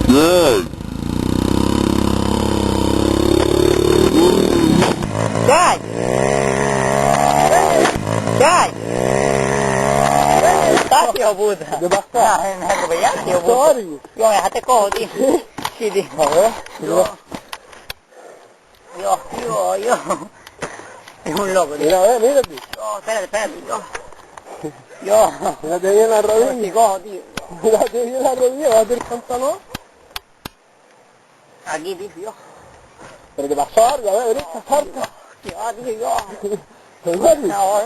Good. ¡Cay! ¡Cay! ¿Estás, tío puta? ¿Qué pasa? Me atropellaste, tío puta. Sorry. Yo, me dejaste cojo, tío. Sí, tío. A ver. Yo. Es un loco, tío. Mira, a ver, mírate. Espérate, yo. Mírate bien la Sí, rodilla. cojo, tío. Mírate bien la rodilla, bate el pantalón. Aquí, tío, yo. Pero te pasó algo, a ver, derecha, salta. Tío, yo. ¿En serio? No,